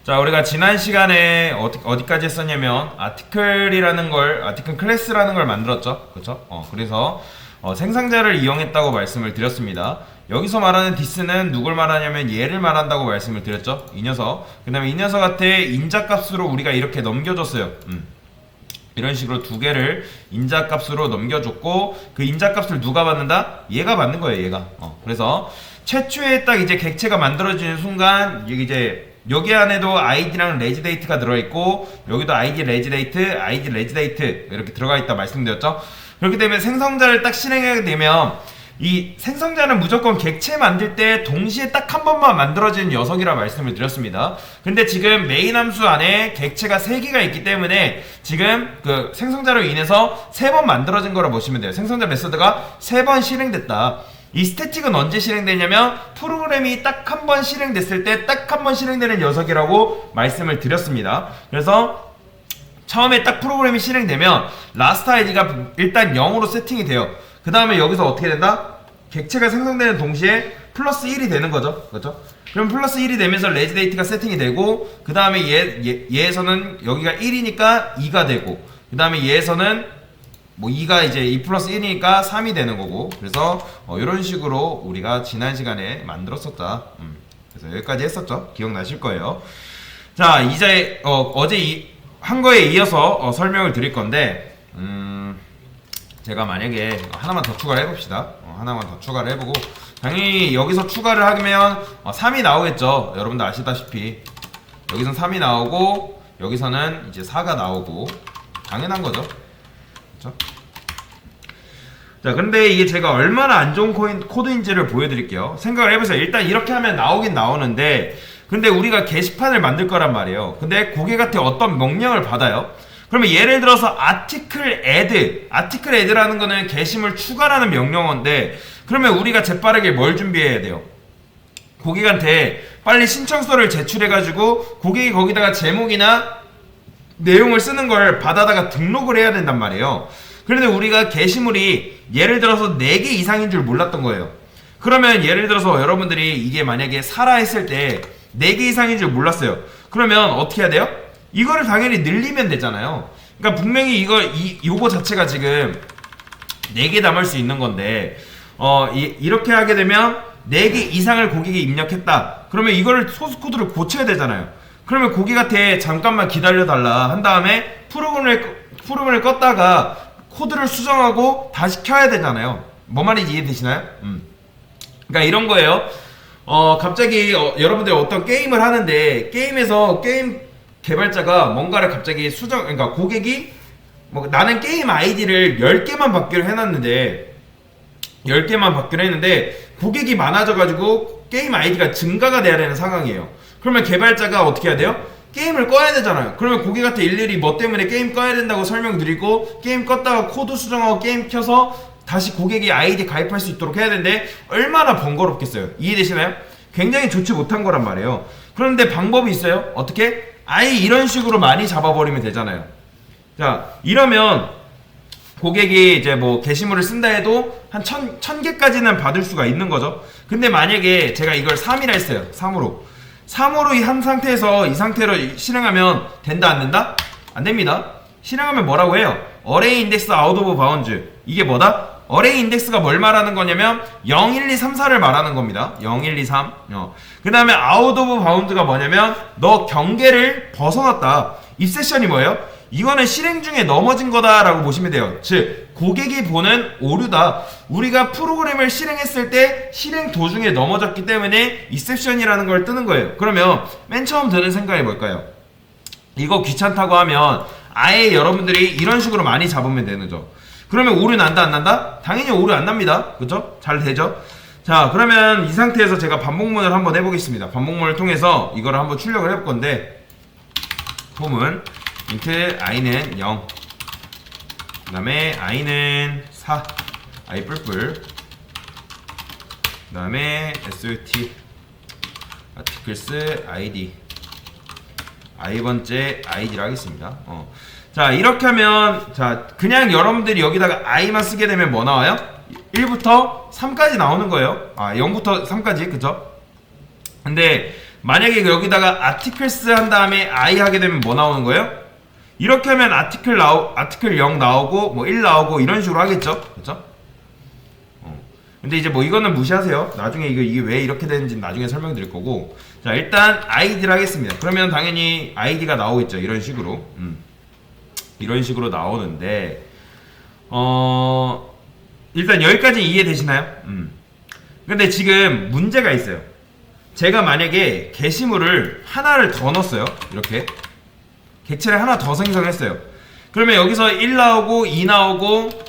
자, 우리가 지난 시간에 어디까지 했었냐면 아티클 클래스라는 걸 만들었죠. 그쵸? 그래서 생성자를 이용했다고 말씀을 드렸습니다. 여기서 말하는 this는 누굴 말하냐면 얘를 말한다고 말씀을 드렸죠. 이 녀석. 그 다음에 이 녀석한테 인자값으로 우리가 이렇게 넘겨줬어요. 이런 식으로 두 개를 인자값으로 넘겨줬고, 그 인자값을 누가 받는다? 얘가 받는 거예요, 얘가. 그래서 최초에 딱 이제 객체가 만들어지는 순간 이제 여기 안에도 id랑 레지데이트가 들어있고, 여기도 id 레지데이트 이렇게 들어가 있다 말씀드렸죠. 그렇기 때문에 생성자를 딱 실행하게 되면 이 생성자는 무조건 객체 만들 때 동시에 딱 한 번만 만들어지는 녀석이라 말씀을 드렸습니다. 근데 지금 메인 함수 안에 객체가 3개가 있기 때문에 지금 그 생성자로 인해서 3번 만들어진 거라 보시면 돼요. 생성자 메소드가 3번 실행됐다. 이 스태틱은 언제 실행되냐면 프로그램이 딱 한 번 실행됐을 때 딱 한 번 실행되는 녀석이라고 말씀을 드렸습니다. 그래서 처음에 딱 프로그램이 실행되면 last id가 일단 0으로 세팅이 돼요. 그 다음에 여기서 어떻게 된다? 객체가 생성되는 동시에 플러스 1이 되는 거죠. 그렇죠? 그럼 플러스 1이 되면서 레지데이트가 세팅이 되고, 그 다음에 얘에서는 여기가 1이니까 2가 되고, 그 다음에 얘에서는 뭐 2가 이제 2 플러스 1이니까 3이 되는 거고. 그래서 이런 식으로 우리가 지난 시간에 만들었었다. 그래서 여기까지 했었죠. 기억나실 거예요. 자, 이제 어제 한 거에 이어서 설명을 드릴 건데, 제가 만약에 하나만 더 추가를 해봅시다. 하나만 더 추가를 해보고, 당연히 여기서 추가를 하면 3이 나오겠죠. 여러분들 아시다시피 여기서는 3이 나오고, 여기서는 이제 4가 나오고, 당연한 거죠. 그렇죠? 자, 근데 이게 제가 얼마나 안 좋은 코드인지를 보여드릴게요. 생각을 해보세요. 일단 이렇게 하면 나오긴 나오는데, 근데 우리가 게시판을 만들 거란 말이에요. 근데 고객한테 어떤 명령을 받아요. 그러면 예를 들어서 article add라는 거는 게시물 추가라는 명령어인데, 그러면 우리가 재빠르게 뭘 준비해야 돼요? 고객한테 빨리 신청서를 제출해가지고 고객이 거기다가 제목이나 내용을 쓰는 걸 받아다가 등록을 해야 된단 말이에요. 그런데 우리가 게시물이 예를 들어서 4개 이상인 줄 몰랐던 거예요. 그러면 예를 들어서 여러분들이 이게 만약에 사라 했을 때 4개 이상인 줄 몰랐어요. 그러면 어떻게 해야 돼요? 이거를 당연히 늘리면 되잖아요. 그러니까 분명히 요거 자체가 지금 4개 담을 수 있는 건데, 이렇게 하게 되면 4개 이상을 고객이 입력했다. 그러면 이거를 소스 코드를 고쳐야 되잖아요. 그러면 고객한테 잠깐만 기다려달라 한 다음에 프로그램을 껐다가 코드를 수정하고 다시 켜야 되잖아요. 뭐 말인지 이해되시나요? 그러니까 이런 거예요. 갑자기 여러분들이 어떤 게임을 하는데, 게임에서 게임 개발자가 뭔가를 갑자기 그러니까 고객이 나는 게임 아이디를 10개만 받기로 해놨는데, 10개만 받기로 했는데 고객이 많아져가지고 게임 아이디가 증가가 돼야 되는 상황이에요. 그러면 개발자가 어떻게 해야 돼요? 게임을 꺼야 되잖아요. 그러면 고객한테 일일이 뭐 때문에 게임 꺼야 된다고 설명드리고, 게임 껐다가 코드 수정하고 게임 켜서 다시 고객이 아이디 가입할 수 있도록 해야 되는데 얼마나 번거롭겠어요. 이해되시나요? 굉장히 좋지 못한 거란 말이에요. 그런데 방법이 있어요. 어떻게? 아예 이런 식으로 많이 잡아버리면 되잖아요. 자, 이러면 고객이 이제 뭐 게시물을 쓴다 해도 한 1000개까지는 받을 수가 있는 거죠. 근데 만약에 제가 이걸 3이라 했어요. 3으로 한 상태에서 이 상태로 실행하면 된다 안 된다? 안 됩니다. 실행하면 뭐라고 해요? array index out of bounds. 이게 뭐다? array index가 뭘 말하는 거냐면 0, 1, 2, 3, 4를 말하는 겁니다. 0, 1, 2, 3. 그 다음에 out of bounds가 뭐냐면 너 경계를 벗어났다. 입세션이 뭐예요? 이거는 실행 중에 넘어진 거다 라고 보시면 돼요. 즉 고객이 보는 오류다. 우리가 프로그램을 실행했을 때 실행 도중에 넘어졌기 때문에 exception이라는 걸 뜨는 거예요. 그러면 맨 처음 드는 생각이 뭘까요? 이거 귀찮다고 하면 아예 여러분들이 이런 식으로 많이 잡으면 되는 거죠. 그러면 오류 난다 안 난다? 당연히 오류 안 납니다. 그죠? 잘 되죠? 자, 그러면 이 상태에서 제가 반복문을 한번 해보겠습니다. 반복문을 통해서 이거를 한번 출력을 해볼 건데, 폼은 int i는 0, 그 다음에 i는 4, i 뿔뿔, 그 다음에 sut articles id, i번째 id를 하겠습니다. 자, 이렇게 하면, 자, 그냥 여러분들이 여기다가 i만 쓰게 되면 뭐 나와요? 1부터 3까지 나오는 거예요. 0부터 3까지, 그죠? 근데 만약에 여기다가 articles 한 다음에 I 하게 되면 뭐 나오는 거예요? 이렇게 하면 article 0 나오고 뭐 1 나오고 이런 식으로 하겠죠? 그렇죠? 근데 이제 뭐 이거는 무시하세요. 나중에 이게 왜 이렇게 되는지 나중에 설명드릴 거고. 자, 일단 id를 하겠습니다. 그러면 당연히 id가 나오겠죠. 이런 식으로. 이런 식으로 나오는데 일단 여기까지 이해되시나요? 근데 지금 문제가 있어요. 제가 만약에 게시물을 하나를 더 넣었어요. 이렇게 객체를 하나 더 생성했어요. 그러면 여기서 1 나오고 2 나오고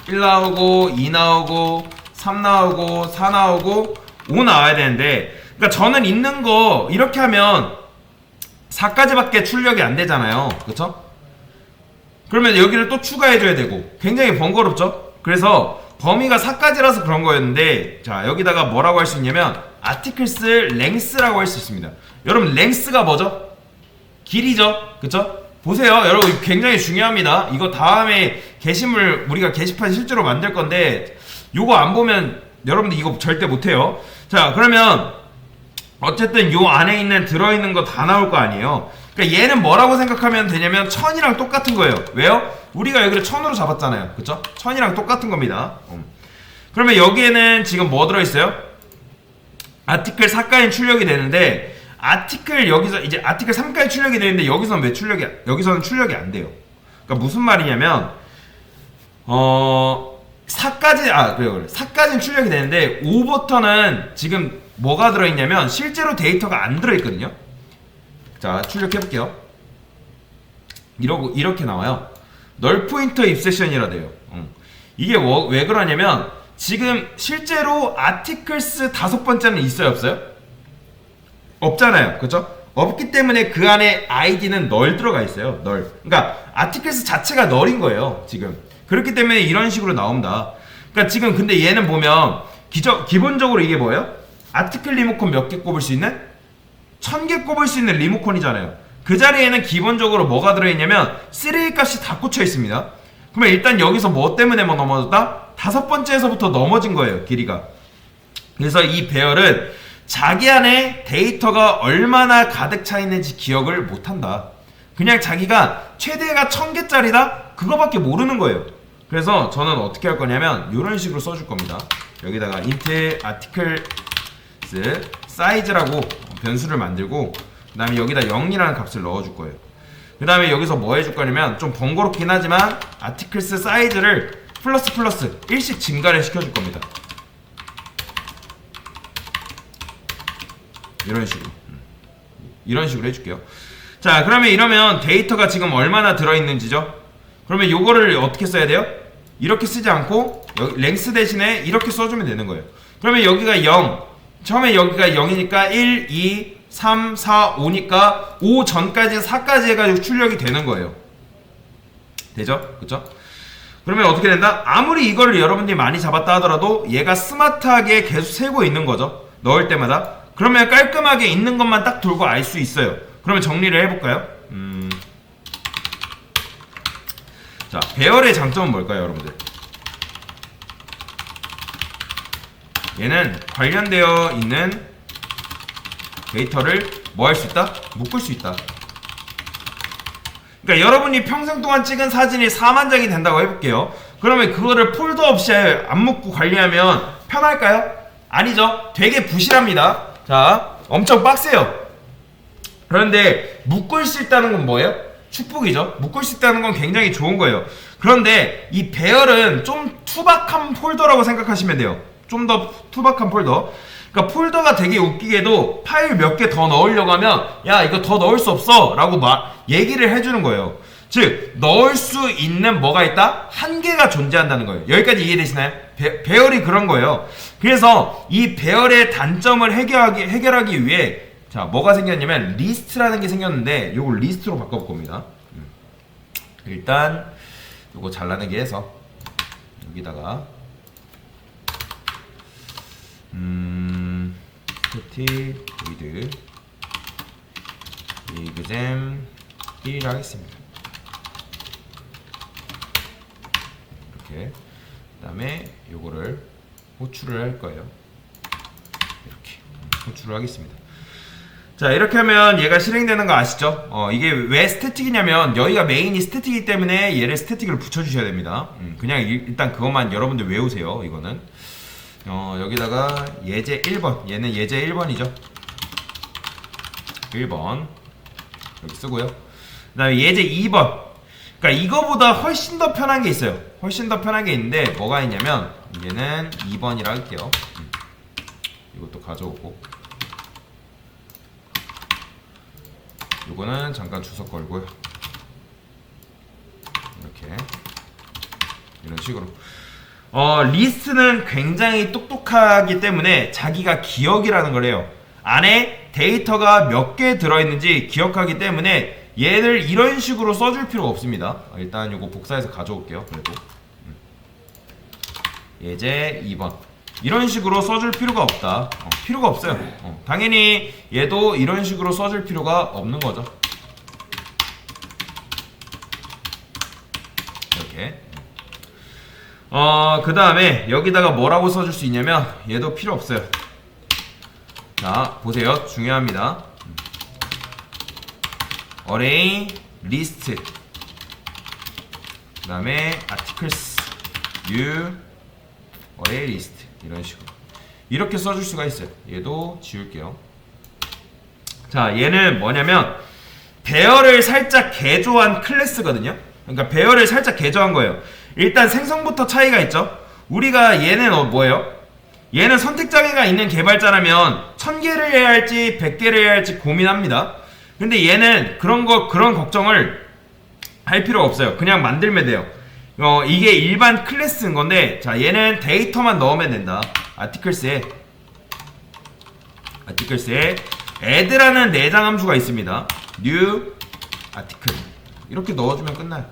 1 나오고 2 나오고 3 나오고 4 나오고 5 나와야 되는데, 그러니까 저는 있는 거 이렇게 하면 4까지밖에 출력이 안 되잖아요. 그쵸? 그러면 여기를 또 추가해줘야 되고 굉장히 번거롭죠? 그래서 범위가 4까지라서 그런 거였는데, 자, 여기다가 뭐라고 할 수 있냐면 articles length라고 할 수 있습니다. 여러분, length가 뭐죠? 길이죠? 그쵸? 보세요. 여러분, 굉장히 중요합니다. 이거 다음에 게시물, 우리가 게시판 실제로 만들 건데 요거 안 보면 여러분들 이거 절대 못해요. 자, 그러면 어쨌든 요 안에 있는 들어있는 거 다 나올 거 아니에요. 그러니까 얘는 뭐라고 생각하면 되냐면 1000이랑 똑같은 거예요. 왜요? 우리가 여기를 1000으로 잡았잖아요. 그쵸? 1000이랑 똑같은 겁니다. 그러면 여기에는 지금 뭐 들어있어요? 아티클 4까지 출력이 되는데, 아티클 여기서 이제 아티클 3까지 출력이 되는데 여기서는 여기서는 출력이 안 돼요. 그러니까 무슨 말이냐면 4까지 그래 4까지는 출력이 되는데 5부터는 지금 뭐가 들어있냐면 실제로 데이터가 안 들어있거든요. 자, 출력해 볼게요. 이렇게 나와요. 널 포인터 입세션이라 돼요. 이게 왜 그러냐면 지금 실제로 아티클스 5번째는 있어요, 없어요? 없잖아요. 그쵸? 없기 때문에 그 안에 id는 널 들어가 있어요. 널. 그러니까 articles 자체가 널인 거예요. 지금. 그렇기 때문에 이런 식으로 나옵니다. 그러니까 지금 근데 얘는 보면 기본적으로 이게 뭐예요? article 리모컨 몇 개 꼽을 수 있는? 1000개 꼽을 수 있는 리모컨이잖아요. 그 자리에는 기본적으로 뭐가 들어있냐면 쓰레기 값이 다 꽂혀 있습니다. 그러면 일단 여기서 뭐 때문에 뭐 넘어졌다? 5번째에서부터 넘어진 거예요. 길이가. 그래서 이 배열은 자기 안에 데이터가 얼마나 가득 차 있는지 기억을 못한다. 그냥 자기가 최대가 1000개짜리다? 그거밖에 모르는 거예요. 그래서 저는 어떻게 할 거냐면 이런 식으로 써줄 겁니다. 여기다가 int articles size라고 변수를 만들고, 그 다음에 여기다 0이라는 값을 넣어줄 거예요. 그 다음에 여기서 뭐 해줄 거냐면 좀 번거롭긴 하지만 articles size를 플러스 1씩 증가를 시켜줄 겁니다. 이런 식으로 해줄게요. 자, 그러면 이러면 데이터가 지금 얼마나 들어있는지죠? 그러면 요거를 어떻게 써야 돼요? 이렇게 쓰지 않고 여기 랭스 대신에 이렇게 써주면 되는 거예요. 그러면 여기가 0, 처음에 여기가 0이니까 1, 2, 3, 4, 5니까 5 전까지 4까지 해가지고 출력이 되는 거예요. 되죠? 그쵸? 그러면 어떻게 된다? 아무리 이걸 여러분들이 많이 잡았다 하더라도 얘가 스마트하게 계속 세고 있는 거죠. 넣을 때마다. 그러면 깔끔하게 있는 것만 딱 돌고 알 수 있어요. 그러면 정리를 해볼까요? 자, 배열의 장점은 뭘까요, 여러분들? 얘는 관련되어 있는 데이터를 뭐 할 수 있다? 묶을 수 있다. 그러니까 여러분이 평생 동안 찍은 사진이 4만 장이 된다고 해볼게요. 그러면 그거를 폴더 없이 안 묶고 관리하면 편할까요? 아니죠. 되게 부실합니다. 자, 엄청 빡세요. 그런데 묶을 수 있다는 건 뭐예요? 축복이죠. 묶을 수 있다는 건 굉장히 좋은 거예요. 그런데 이 배열은 좀 투박한 폴더라고 생각하시면 돼요. 좀 더 투박한 폴더. 그러니까 폴더가 되게 웃기게도 파일 몇 개 더 넣으려고 하면 야, 이거 더 넣을 수 없어 라고 얘기를 해주는 거예요. 즉 넣을 수 있는 뭐가 있다? 한계가 존재한다는 거예요. 여기까지 이해되시나요? 배열이 그런 거예요. 그래서 이 배열의 단점을 해결하기 위해 자, 뭐가 생겼냐면 리스트라는 게 생겼는데 요걸 리스트로 바꿔볼 겁니다. 일단 요거 잘라내기 해서 여기다가 스태틱 보이드 이그잼 1을 하겠습니다. 이렇게. 그 다음에 요거를 호출을 할 거예요. 이렇게 호출을 하겠습니다. 자, 이렇게 하면 얘가 실행되는 거 아시죠? 이게 왜 스태틱이냐면 여기가 메인이 스태틱이기 때문에 얘를 스태틱을 붙여주셔야 됩니다. 그냥 일단 그것만 여러분들 외우세요. 이거는 여기다가 예제 1번, 얘는 예제 1번이죠. 1번 여기 쓰고요. 그 다음에 예제 2번, 그러니까 이거보다 훨씬 더 편한 게 있어요. 훨씬 더 편한 게 있는데 뭐가 있냐면 얘는 2번이라 할게요. 이것도 가져오고, 요거는 잠깐 주석 걸고요. 이렇게 이런 식으로 리스트는 굉장히 똑똑하기 때문에 자기가 기억이라는 걸 해요. 안에 데이터가 몇 개 들어있는지 기억하기 때문에 얘를 이런 식으로 써줄 필요가 없습니다. 일단 요거 복사해서 가져올게요. 그래도 예제 2번 이런 식으로 써줄 필요가 없다. 필요가 없어요. 당연히 얘도 이런 식으로 써줄 필요가 없는 거죠. 이렇게. 그 다음에 여기다가 뭐라고 써줄 수 있냐면 얘도 필요 없어요. 자, 보세요. 중요합니다. array list, 그 다음에 articles new array list, 이런 식으로 이렇게 써줄 수가 있어요. 얘도 지울게요. 자, 얘는 뭐냐면 배열을 살짝 개조한 클래스거든요. 그러니까 배열을 살짝 개조한 거예요. 일단 생성부터 차이가 있죠. 우리가 얘는 뭐예요? 얘는 선택장애가 있는 개발자라면 1000개를 해야 할지 100개를 해야 할지 고민합니다. 근데 얘는 그런 걱정을 할 필요가 없어요. 그냥 만들면 돼요. 이게 일반 클래스인 건데, 자, 얘는 데이터만 넣으면 된다. articles에 add라는 내장 함수가 있습니다. new article 이렇게 넣어주면 끝나요.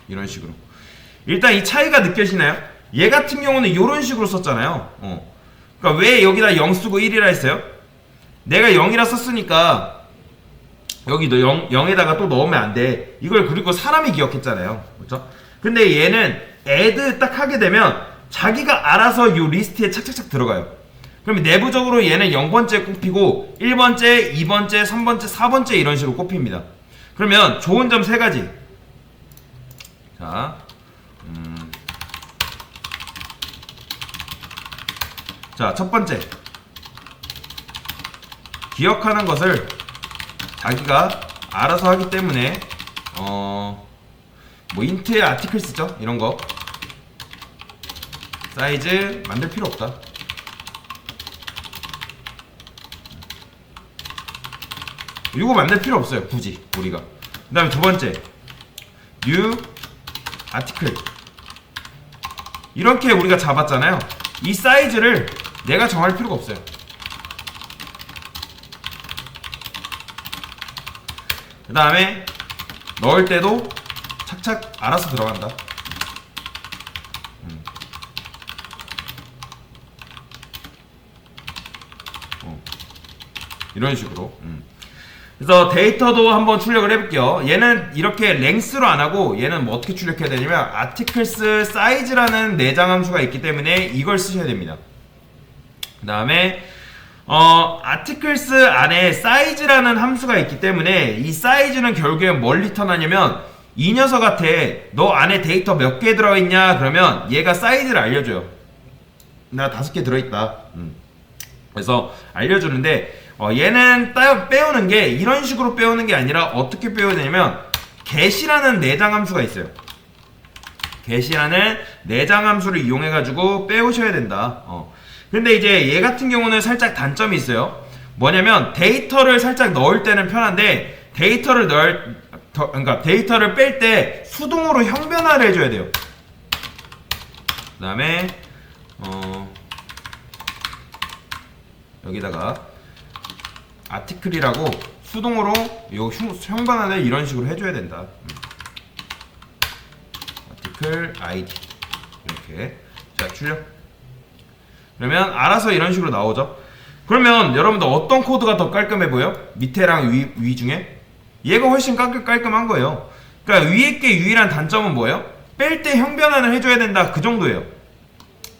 이런 식으로. 일단 이 차이가 느껴지나요? 얘 같은 경우는 이런 식으로 썼잖아요. 그러니까 왜 여기다 0 쓰고 1이라 했어요? 내가 0이라 썼으니까 여기도 0에다가 또 넣으면 안 돼. 이걸 그리고 사람이 기억했잖아요. 그렇죠? 근데 얘는 add 딱 하게 되면 자기가 알아서 이 리스트에 착착착 들어가요. 그러면 내부적으로 얘는 0번째 꼽히고 1번째, 2번째, 3번째, 4번째 이런 식으로 꼽힙니다. 그러면 좋은 점 3가지. 자, 자, 첫 번째, 기억하는 것을 자기가 알아서 하기 때문에 뭐 인트의 articles죠. 이런 거 사이즈 만들 필요 없다. 이거 만들 필요 없어요. 굳이 우리가. 그 다음에 두 번째, new article 이렇게 우리가 잡았잖아요. 이 사이즈를 내가 정할 필요가 없어요. 그 다음에 넣을 때도 착착 알아서 들어간다. 이런 식으로. 그래서 데이터도 한번 출력을 해볼게요. 얘는 이렇게 랭스로 안하고 얘는 뭐 어떻게 출력해야 되냐면 articles size라는 내장 함수가 있기 때문에 이걸 쓰셔야 됩니다. 그 다음에 articles 안에 size라는 함수가 있기 때문에 이 size는 결국엔 뭘 리턴하냐면 이 녀석한테 너 안에 데이터 몇 개 들어있냐 그러면 얘가 사이즈를 알려줘요. 나 5개 들어있다. 그래서 알려주는데 얘는 빼오는 게 이런 식으로 빼오는 게 아니라 어떻게 빼야 되냐면 get이라는 내장 함수가 있어요. get이라는 내장 함수를 이용해 가지고 빼오셔야 된다. 근데 이제 얘 같은 경우는 살짝 단점이 있어요. 뭐냐면 데이터를 살짝 넣을 때는 편한데 그러니까 데이터를 뺄 때 수동으로 형변화를 해줘야 돼요. 그 다음에 여기다가 아티클이라고 수동으로 요 형변화를 이런 식으로 해줘야 된다. 아티클 아이디 이렇게. 자, 출력. 그러면 알아서 이런 식으로 나오죠. 그러면 여러분들 어떤 코드가 더 깔끔해 보여? 밑에랑 위 중에? 얘가 훨씬 깔끔한 거예요. 그러니까 위에 게 유일한 단점은 뭐예요? 뺄 때 형변환을 해줘야 된다. 그 정도예요.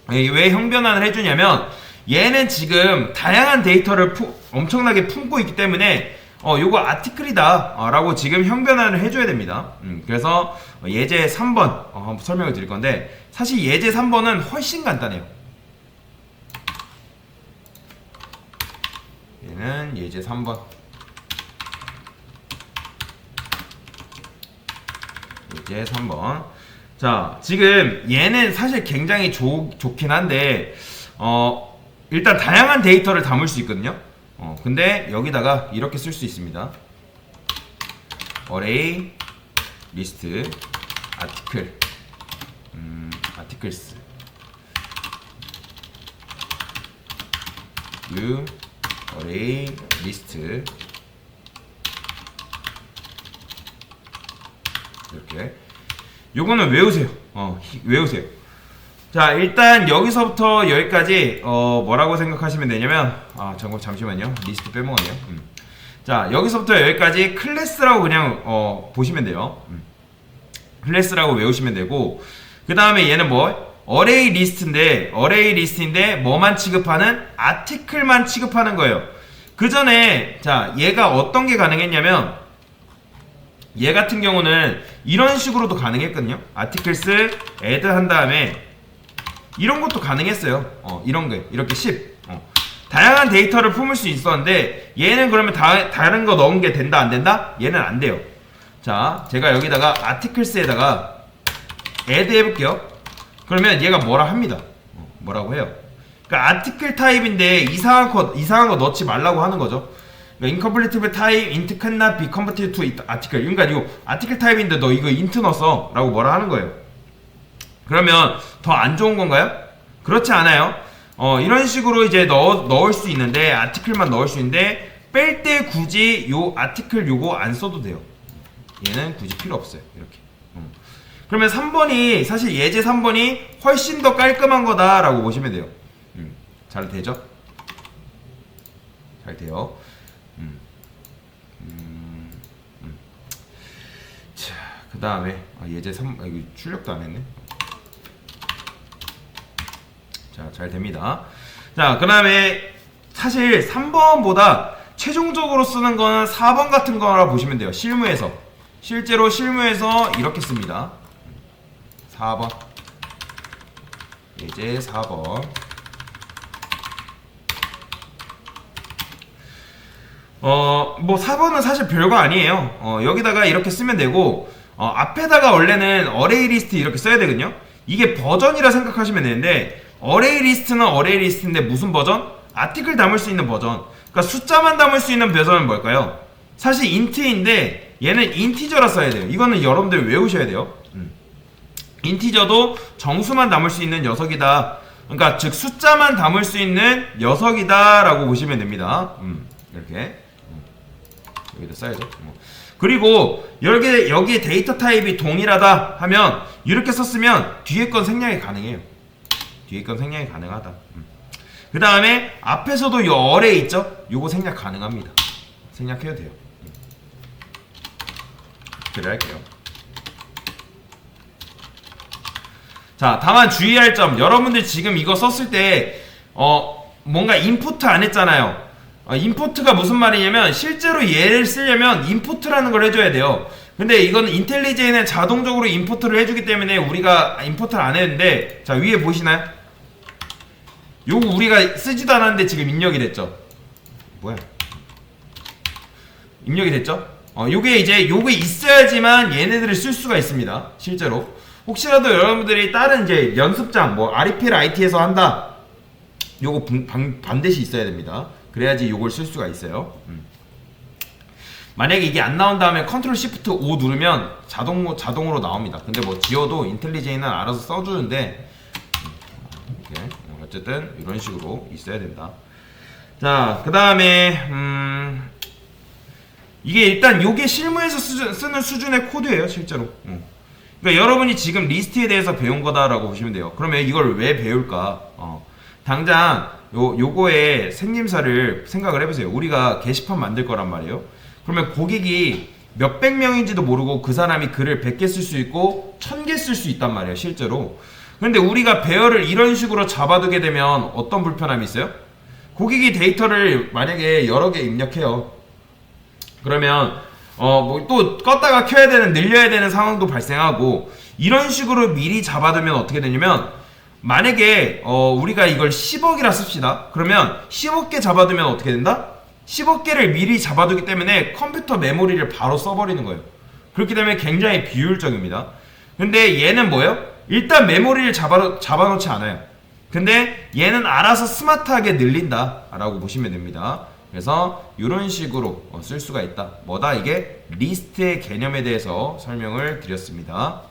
왜 형변환을 해주냐면 얘는 지금 다양한 데이터를 엄청나게 품고 있기 때문에 요거 아티클이다 라고 지금 형변화를 해줘야 됩니다. 그래서 예제 3번 한번 설명을 드릴 건데, 사실 예제 3번은 훨씬 간단해요. 얘는 예제 3번. 예제 3번. 자, 지금 얘는 사실 굉장히 좋긴 한데 일단 다양한 데이터를 담을 수 있거든요. 근데 여기다가 이렇게 쓸 수 있습니다. array list article articles new array list 이렇게. 요거는 외우세요. 외우세요. 자, 일단 여기서부터 여기까지 뭐라고 생각하시면 되냐면, 잠시만요. 리스트 빼먹었네요. 자, 여기서부터 여기까지 클래스라고 그냥 보시면 돼요. 클래스라고 외우시면 되고, 그 다음에 얘는 뭐 어레이 리스트인데 뭐만 취급하는 아티클만 취급하는 거예요. 그 전에 자, 얘가 어떤 게 가능했냐면, 얘 같은 경우는 이런 식으로도 가능했거든요. 아티클스 add 한 다음에 이런 것도 가능했어요. 이런 거 이렇게 10 다양한 데이터를 품을 수 있었는데, 얘는 그러면 다른 거 넣은 게 된다 안 된다? 얘는 안 돼요. 자, 제가 여기다가 아티클스에다가 add 해볼게요. 그러면 얘가 뭐라 합니다. 뭐라고 해요? 그러니까 아티클 타입인데 이상한 거 넣지 말라고 하는 거죠. incompatible type int cannot be converted to article. 그러니까 이거 아티클 타입인데 너 이거 int 넣었어 라고 뭐라 하는 거예요. 그러면 더 안 좋은 건가요? 그렇지 않아요. 이런 식으로 이제 넣을 수 있는데, 아티클만 넣을 수 있는데, 뺄 때 굳이 요 아티클 요거 안 써도 돼요. 얘는 굳이 필요 없어요. 이렇게. 그러면 3번이 사실 예제 3번이 훨씬 더 깔끔한 거다라고 보시면 돼요. 잘 되죠? 잘 돼요. 자, 그 다음에 예제 3, 이거 출력도 안 했네. 자, 잘 됩니다. 자, 그 다음에 사실 3번보다 최종적으로 쓰는 거는 4번 같은 거라 보시면 돼요. 실제로 실무에서 이렇게 씁니다. 4번. 예제 4번. 뭐 4번은 사실 별거 아니에요. 여기다가 이렇게 쓰면 되고, 앞에다가 원래는 어레이 리스트 이렇게 써야 되거든요. 이게 버전이라 생각하시면 되는데, 어레이 리스트는 어레이 리스트인데 무슨 버전? 아티클 담을 수 있는 버전. 그러니까 숫자만 담을 수 있는 버전은 뭘까요? 사실 인트인데 얘는 인티저라 써야 돼요. 이거는 여러분들 외우셔야 돼요. 인티저도 정수만 담을 수 있는 녀석이다. 그러니까 즉 숫자만 담을 수 있는 녀석이다 라고 보시면 됩니다. 이렇게 여기다 써야죠. 그리고 여기에 데이터 타입이 동일하다 하면 이렇게 썼으면 뒤에 건 생략이 가능해요. 뒤에 건 생략이 가능하다. 그 다음에 앞에서도 요 어레이 있죠? 요거 생략 가능합니다. 생략해도 돼요. 그래 할게요. 자, 다만 주의할 점, 여러분들 지금 이거 썼을 때 뭔가 인푸트 안 했잖아요. 인푸트가 무슨 말이냐면 실제로 얘를 쓰려면 인푸트라는 걸 해줘야 돼요. 근데 이건 인텔리제이는 자동적으로 인푸트를 해주기 때문에 우리가 인푸트를 안 했는데, 자, 위에 보시나요? 요거 우리가 쓰지도 않았는데 지금 입력이 됐죠? 뭐야? 입력이 됐죠? 요게 있어야지만 얘네들을 쓸 수가 있습니다. 실제로. 혹시라도 여러분들이 다른 이제 연습장, 뭐, REPL IT에서 한다. 요거 반드시 있어야 됩니다. 그래야지 요걸 쓸 수가 있어요. 만약에 이게 안 나온 다음에 컨트롤 시프트 O 누르면 자동으로 나옵니다. 근데 뭐 지워도 인텔리제이는 알아서 써주는데, 이렇게. 어쨌든 이런 식으로 있어야 된다. 자, 그 다음에 이게 일단 요게 실무에서 쓰는 수준의 코드예요. 실제로. 그러니까 여러분이 지금 리스트에 대해서 배운 거다라고 보시면 돼요. 그러면 이걸 왜 배울까? 당장 요거의 생김새를 생각을 해보세요. 우리가 게시판 만들 거란 말이에요. 그러면 고객이 몇백 명인지도 모르고 그 사람이 글을 100개 쓸 수 있고 1000개 쓸 수 있단 말이에요. 실제로. 근데 우리가 배열을 이런 식으로 잡아두게 되면 어떤 불편함이 있어요? 고객이 데이터를 만약에 여러 개 입력해요. 그러면 뭐 또 껐다가 켜야 되는, 늘려야 되는 상황도 발생하고, 이런 식으로 미리 잡아두면 어떻게 되냐면, 만약에 우리가 이걸 10억이라 씁시다. 그러면 10억 개 잡아두면 어떻게 된다? 10억 개를 미리 잡아두기 때문에 컴퓨터 메모리를 바로 써버리는 거예요. 그렇기 때문에 굉장히 비효율적입니다. 근데 얘는 뭐예요? 일단 메모리를 잡아놓지 않아요. 근데 얘는 알아서 스마트하게 늘린다 라고 보시면 됩니다. 그래서 이런 식으로 쓸 수가 있다. 뭐다? 이게 리스트의 개념에 대해서 설명을 드렸습니다.